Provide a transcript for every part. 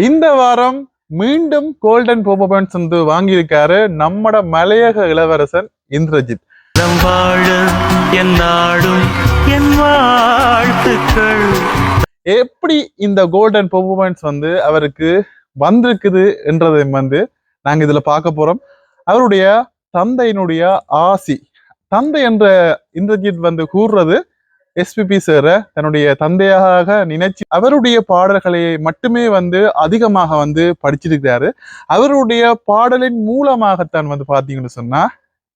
இந்த வாரம் மீண்டும் கோல்டன் போப்போ பாயிண்ட்ஸ் வந்து வாங்கியிருக்காரு நம்மட மலையக இளவரசன் இந்திரஜித். எப்படி இந்த கோல்டன் போப்போ பாயிண்ட்ஸ் வந்து அவருக்கு வந்திருக்குது என்றதை வந்து நாங்க இதுல பார்க்க போறோம். அவருடைய தந்தையினுடைய ஆசி, தந்தை என்ற இந்திரஜித் வந்து கூறுறது எஸ்பிபி சார தன்னுடைய தந்தையாக நினைச்சு அவருடைய பாடல்களை மட்டுமே வந்து அதிகமாக வந்து படிச்சிருக்கிறாரு. அவருடைய பாடலின் மூலமாகத்தான் வந்து பாத்தீங்கன்னு சொன்னா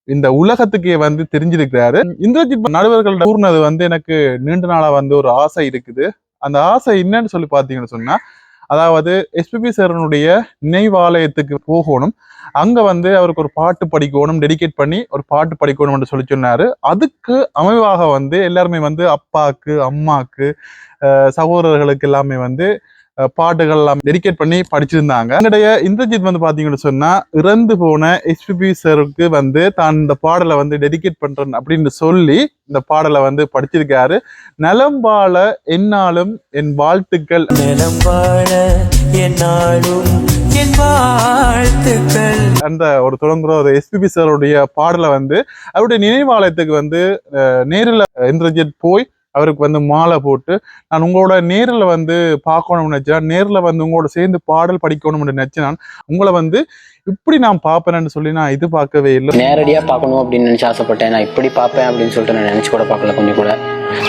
இந்த உலகத்துக்கே வந்து தெரிஞ்சிருக்கிறாரு. இந்திரஜித் நடுவர்கள் கூறினது வந்து எனக்கு நீண்ட நாளா வந்து ஒரு ஆசை இருக்குது. அந்த ஆசை என்னன்னு சொல்லி பாத்தீங்கன்னு சொன்னா, அதாவது எஸ்பிபி சாரனுடைய நினைவாலயத்துக்கு போகணும், அங்க வந்து அவருக்கு ஒரு பாட்டு படிக்கணும், டெடிகேட் பண்ணி ஒரு பாட்டு படிக்கணும்னு சொல்லி சொன்னாரு. அதுக்கு அமைவாக வந்து எல்லாருமே வந்து அப்பாக்கு, அம்மாக்கு, சகோதரர்களுக்கு எல்லாமே வந்து பாட்டுகள் எல்லாம் டெடிகேட் பண்ணி படிச்சிருந்தாங்க. என்னுடைய இந்திரஜித் வந்து பாத்தீங்கன்னு சொன்னா, இறந்து போன எஸ்பிபி சாருக்கு வந்து தான் இந்த பாடலை வந்து டெடிகேட் பண்றேன் அப்படின்னு சொல்லி இந்த பாடலை வந்து படிச்சிருக்காரு. நலம் வாழ என்னாலும் என் வாழ்த்துக்கள், நலம் வாழ என்னாலும் என் வாழ்த்துக்கள் அந்த ஒரு தொடங்குற ஒரு எஸ்பிபி சாருடைய பாடலை வந்து அவருடைய நினைவாலயத்துக்கு வந்து நேரில் இந்திரஜித் போய் அவருக்கு வந்து மாலை போட்டு, நான் உங்களோட நேரில் வந்து பார்க்கணும்னு நினைச்சேன், நேரில் வந்து உங்களோட சேர்ந்து பாடல் படிக்கணும்னு நினைச்சேன், நான் உங்களை வந்து இப்படி நான் பார்ப்பேன்னு சொல்லி நான் இது பார்க்கவே இல்லை. நேரடியா பார்க்கணும் அப்படின்னு நினைச்சு ஆசைப்பட்டேன். நான் இப்படி பார்ப்பேன் அப்படின்னு சொல்லிட்டு நான் நினைச்சு கூட பார்க்கல. கொஞ்சம் கூட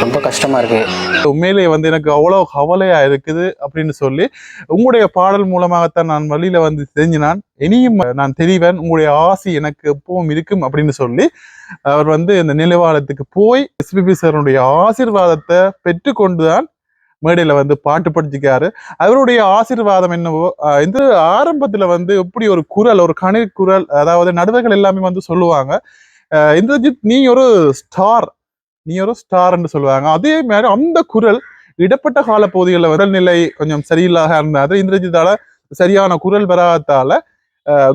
ரொம்ப கஷ்டமா இருக்கு. உண்மையிலேயே வந்து எனக்கு அவ்வளவு கவலையா இருக்குது அப்படின்னு சொல்லி, உங்களுடைய பாடல் மூலமாகத்தான் நான் வழியில வந்து தெரிஞ்சினான், இனியும் நான் தெரிவேன், உங்களுடைய ஆசை எனக்கு எப்பவும் இருக்கும் அப்படின்னு சொல்லி அவர் வந்து இந்த நிலைவாளத்துக்கு போய் எஸ்பிபி சாருடைய ஆசீர்வாதத்தை பெற்றுக்கொண்டுதான் மேடையில வந்து பாட்டு படிச்சுக்காரு. அவருடைய ஆசீர்வாதம் என்னவோ, இந்த ஆரம்பத்துல வந்து எப்படி ஒரு குரல், ஒரு கணீர் குரல், அதாவது நடுவர்கள் எல்லாமே வந்து சொல்லுவாங்க, இந்திரஜித் நீ ஒரு ஸ்டார், நீ ஒரு ஸ்டார்ன்னு சொல்லுவாங்க. அதே மாதிரி அந்த குரல் இடப்பட்ட கால பகுதிகளில் உடல்நிலை கொஞ்சம் சரியில்லாக இருந்தது. இந்திரஜித்தால சரியான குரல் வராதால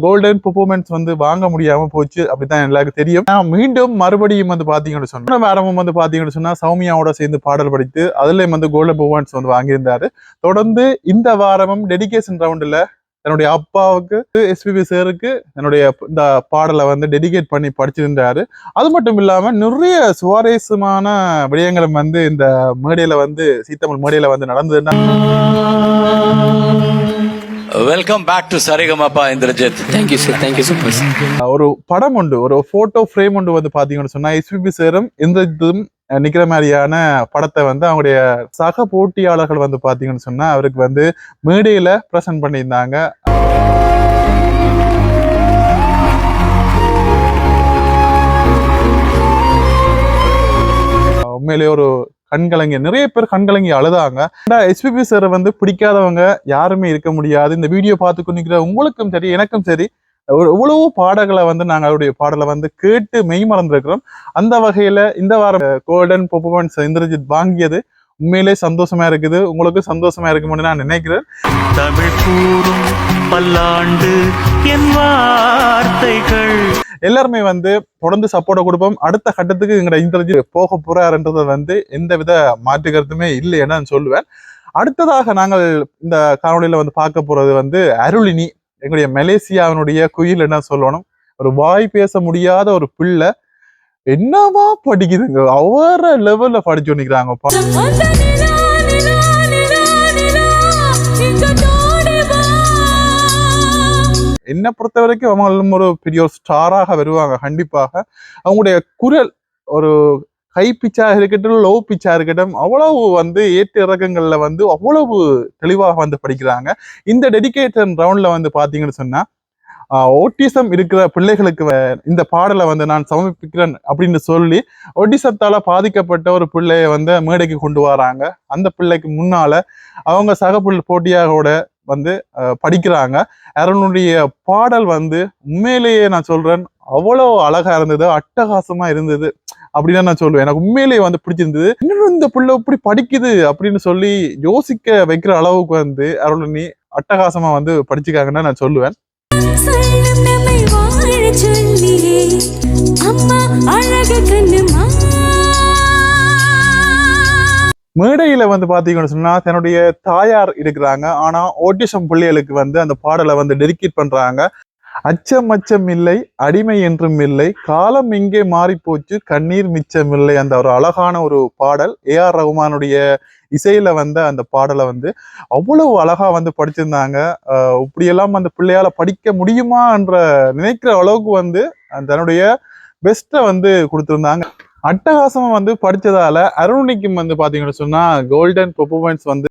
கோல்டன் பெர்ஃபார்மன்ஸ் வந்து வாங்க முடியாம போச்சு, அப்படித்தான் எல்லாருக்கும் தெரியும். மீண்டும் மறுபடியும் வந்து பாத்தீங்கன்னு சொன்னா, வாரமும் வந்து பாத்தீங்கன்னு சொன்னா சௌமியாவோட சேர்ந்து பாடல் படித்து அதுலயும் வந்து கோல்டன் பெர்ஃபார்மன்ஸ் வந்து வாங்கியிருந்தாரு. தொடர்ந்து இந்த வாரமும் டெடிகேஷன் ரவுண்ட்ல தன்னுடைய அப்பாவுக்கு, எஸ்பிபி சாருக்கு என்னுடைய இந்த பாடலை வந்து டெடிகேட் பண்ணி படிச்சிருந்தாரு. அது மட்டும் இல்லாம நிறைய சுவாரஸ்யமான விடயங்களும் வந்து இந்த மேடையில வந்து சீத்தமிழ் மேடையில வந்து நடந்ததுன்னா. Welcome back to Sarigamapa Indrajith. Thank you sir, thank you so much. ஒரு படம் உண்டு, ஒரு போட்டோ ஃப்ரேம் ஒன்று வந்து பாத்தீங்கன்னு சொன்னா எஸ்பிபி சாரும் இந்திரஜித்தும் நிக்கிற மாதிரியான படத்தை வந்து அவங்களுடைய சக போட்டியாளர்கள் வந்து பாத்தீங்கன்னு சொன்னா அவருக்கு வந்து மேடையில பிரசன்ட் பண்ணியிருந்தாங்க. உண்மையிலேயே ஒரு கண்கலங்கி, நிறைய பேர் கண்கலங்கி அழுதாங்க. எஸ்பிபி சார் வந்து பிடிக்காதவங்க யாருமே இருக்க முடியாது. இந்த வீடியோ பார்த்து கொண்டிருக்கிற உங்களுக்கும் சரி எனக்கும் சரி எவ்வளவோ பாடல்களை வந்து நாங்கள் அவருடைய பாடலை வந்து கேட்டு மெய் மறந்துருக்கிறோம். அந்த வகையில இந்த வாரம் கோல்டன் பெர்ஃபார்மன்ஸ் இந்திரஜித் வாங்கியது உண்மையிலே சந்தோஷமா இருக்குது. உங்களுக்கு சந்தோஷமா இருக்கும்னு நான் நினைக்கிறேன். தமிழ் கூறும் பல்லாண்டு என் வார்த்தைகள் எல்லாருமே வந்து தொடர்ந்து சப்போர்ட்டை கொடுப்போம். அடுத்த கட்டத்துக்கு எங்களோட இந்திரஜித் போக போறாருன்றதை வந்து எந்தவித மாற்று கருத்துமே இல்லைன்னு நான் சொல்லுவேன். அடுத்ததாக நாங்கள் இந்த காணொலியில வந்து பார்க்க போறது வந்து அருளினி, எங்களுடைய மலேசியாவினுடைய குயில் என்ன சொல்லணும், ஒரு வாய் பேச முடியாத ஒரு பிள்ளை என்னவா படிக்குதுங்க, அவர லெவல்ல படிச்சு நிக்கிறாங்கப்பா. என்னை பொறுத்த வரைக்கும் அவங்களும் ஒரு பெரிய ஒரு ஸ்டாராக வருவாங்க கண்டிப்பாக. அவங்களுடைய குரல் ஒரு ஹை பிச்சா இருக்கட்டும், லோ பிச்சா இருக்கட்டும், அவ்வளவு வந்து ஏற்ற இறக்கங்கள்ல வந்து அவ்வளவு தெளிவாக வந்து படிக்கிறாங்க. இந்த டெடிகேஷன் ரவுண்ட்ல வந்து பாத்தீங்கன்னு சொன்னா, ஓட்டிசம் இருக்கிற பிள்ளைகளுக்கு இந்த பாடலை வந்து நான் சமர்ப்பிக்கிறேன் அப்படின்னு சொல்லி ஓட்டிசத்தால பாதிக்கப்பட்ட ஒரு பிள்ளைய வந்து மேடைக்கு கொண்டு வராங்க. அந்த பிள்ளைக்கு முன்னால அவங்க சக போட்டியாரோட வந்து படிக்கிறாங்க. அவனுடைய பாடல் வந்து உண்மையிலேயே நான் சொல்றேன் அவ்வளவு அழகா இருந்தது, அட்டகாசமா இருந்தது அப்படின்னு நான் சொல்லுவேன். எனக்கு உண்மையிலேயே வந்து பிடிச்சிருந்தது. இன்னும் இந்த பிள்ளை இப்படி படிக்குது அப்படின்னு சொல்லி யோசிக்க வைக்கிற அளவுக்கு வந்து அருளினி அட்டகாசமா வந்து படிச்சுக்காங்கன்னு நான் சொல்லுவேன். மேடையில வந்து பாத்தீங்கன்னு சொன்னா தன்னுடைய தாயார் இருக்கிறாங்க. ஆனா ஓட்டிசம் பிள்ளைகளுக்கு வந்து அந்த பாடலை வந்து டெடிகேட் பண்றாங்க. அச்சம் அச்சம் இல்லை, அடிமை என்றும் இல்லை, காலம் இங்கே மாறி போச்சு, கண்ணீர் மிச்சம் இல்லை. அந்த ஒரு அழகான ஒரு பாடல் ஏஆர் ரகுமானுடைய இசையில வந்து அந்த பாடலை வந்து அவ்வளவு அழகா வந்து படிச்சிருந்தாங்க. இப்படியெல்லாம் அந்த பிள்ளையால படிக்க முடியுமா என்ற நினைக்கிற அளவுக்கு வந்து தன்னுடைய பெஸ்ட்டை வந்து கொடுத்திருந்தாங்க. அட்டகாசமா வந்து படிச்சதால அருணிக்கும் வந்து பாத்தீங்கன்னு சொன்னா கோல்டன் பெர்ஃபார்மன்ஸ் வந்து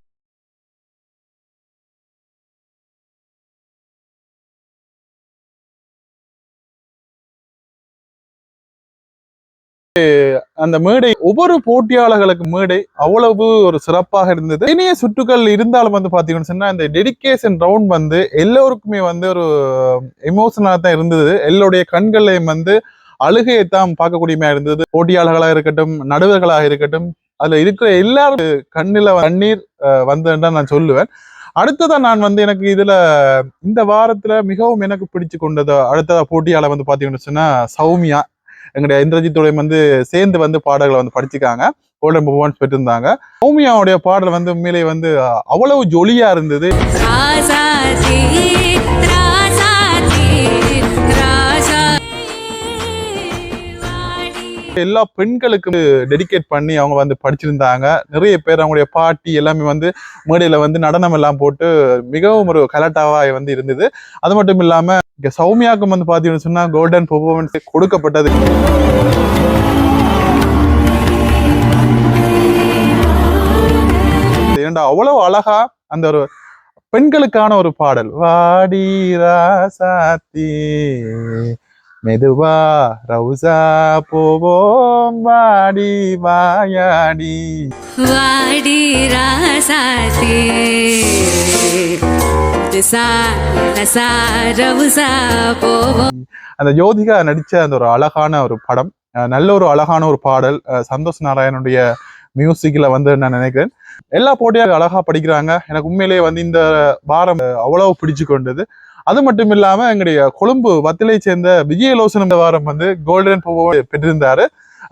அந்த மேடை ஒவ்வொரு போட்டியாளர்களுக்கு மேடை அவ்வளவு ஒரு சிறப்பாக இருந்தது. இனிய சுற்றுகள் இருந்தாலும் வந்து பாத்தீங்கன்னு சொன்னா இந்த டெடிகேஷன் ரவுண்ட் வந்து எல்லோருக்குமே வந்து ஒரு எமோஷனலா தான் இருந்தது. எல்லோருடைய கண்களையும் வந்து அழுகையைத்தான் பார்க்கக்கூடியமையா இருந்தது. போட்டியாளர்களாக இருக்கட்டும், நடுவர்களாக இருக்கட்டும், அதுல இருக்கிற எல்லாரும் கண்ணில கண்ணீர் வந்ததுன்னு நான் சொல்லுவேன். அடுத்ததான் நான் வந்து எனக்கு இதுல இந்த வாரத்துல மிகவும் எனக்கு பிடிச்சு கொண்டது அடுத்த போட்டியாளர் வந்து பாத்தீங்கன்னு சொன்னா சௌமியா. எங்களுடைய இந்திரஜித்தோட வந்து சேர்ந்து வந்து பாடல்களை வந்து படிச்சுக்காங்க. Golden performance பெற்றிருந்தாங்க. சௌமியாவுடைய பாடல் வந்து உண்மையிலே வந்து அவ்வளவு ஜொலியா இருந்தது. எல்லா பெண்களுக்கும் டெடிகேட் பண்ணி அவங்க வந்து படிச்சிருந்தாங்க. நிறைய பேர் அவங்களுடைய பாட்டி எல்லாமே வந்து மேடையில வந்து நடனம் எல்லாம் போட்டு மிகவும் ஒரு கலாட்டாவா வந்து இருந்தது. அது மட்டும் இல்லாம இங்க சௌமியாவுக்கும் வந்து பாத்தீங்கன்னு சொன்னா கோல்டன் பெர்ஃபார்மன்ஸ் கொடுக்கப்பட்டது. அவ்வளவு அழகா அந்த ஒரு பெண்களுக்கான ஒரு பாடல் வாடி ராசாத்தி மெதுவா ரவுசா போவோம் வாடி வாயாடி வாடி ராசாத்தி ரவுசா போவோம். அந்த ஜோதிகா நடிச்ச அந்த ஒரு அழகான ஒரு படம், நல்ல ஒரு அழகான ஒரு பாடல். சந்தோஷ் நாராயணனுடைய மியூசிக்ல வந்து நான் நினைக்கிறேன் எல்லா போட்டியாக அழகா படிக்கிறாங்க. எனக்கு உண்மையிலேயே வந்து இந்த வாரம் அவ்வளவு பிடிச்சு கொண்டது. அது மட்டும் இல்லாம எங்களுடைய கொழும்பு வத்திலை சேர்ந்த விஜயலோசன் இந்த வாரம் வந்து கோல்டன் பெர்ஃபார்மன்ஸ் பெற்றிருந்தாரு.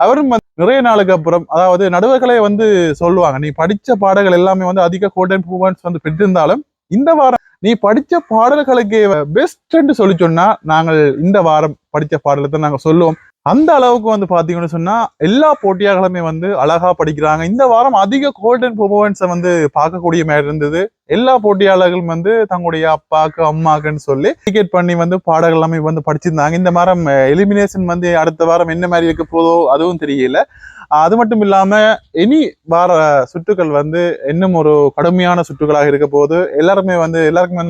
அவரும் நிறைய நாளுக்கு அப்புறம், அதாவது நடுவர்களே வந்து சொல்லுவாங்க, நீ படிச்ச பாடல்கள் எல்லாமே வந்து அதிக கோல்டன் பெர்ஃபார்மன்ஸ் வந்து பெற்றிருந்தாலும் இந்த வாரம் நீ படிச்ச பாடல்களுக்கு பெஸ்ட்ன்னு சொல்லி சொன்னா நாங்கள் இந்த வாரம் படிச்ச பாடலை தான் நாங்க சொல்லுவோம். அந்த அளவுக்கு வந்து பாத்தீங்கன்னு சொன்னா எல்லா போட்டியாளர்களுமே வந்து அழகா படிக்கிறாங்க. இந்த வாரம் அதிக கோல்டன் பெர்ஃபார்மன்ஸை வந்து பார்க்கக்கூடிய மாதிரி இருந்தது. எல்லா போட்டியாளர்களும் வந்து தங்களுடைய அப்பாக்கு அம்மாக்குன்னு சொல்லி டிக்கெட் பண்ணி வந்து பாடல்கள் எல்லாமே வந்து படிச்சிருந்தாங்க. இந்த வாரம் எலிமினேஷன் வந்து அடுத்த வாரம் என்ன மாதிரி இருக்க போதோ அதுவும் தெரியல. அது மட்டும் இல்லாம இனி வார சுற்றுகள் வந்து இன்னும் ஒரு கடுமையான சுற்றுகளாக இருக்க போது எல்லாருக்குமே வந்து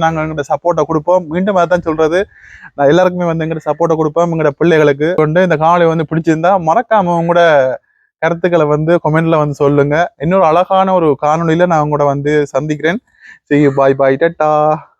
நாங்க எங்கிட்ட சப்போர்ட்டை கொடுப்போம். மீண்டும் அதான் சொல்றது, நான் எல்லாருக்குமே வந்து எங்கிட்ட சப்போர்ட்டை கொடுப்போம். எங்களோட பிள்ளைகளுக்கு கொண்டு இந்த காணொளி வந்து பிடிச்சிருந்தா மறக்காம உங்களோட கருத்துக்களை வந்து கமெண்ட்ல வந்து சொல்லுங்க. இன்னொரு அழகான ஒரு காணொளியில நான் உங்களோட வந்து சந்திக்கிறேன். See you, bye bye, tata.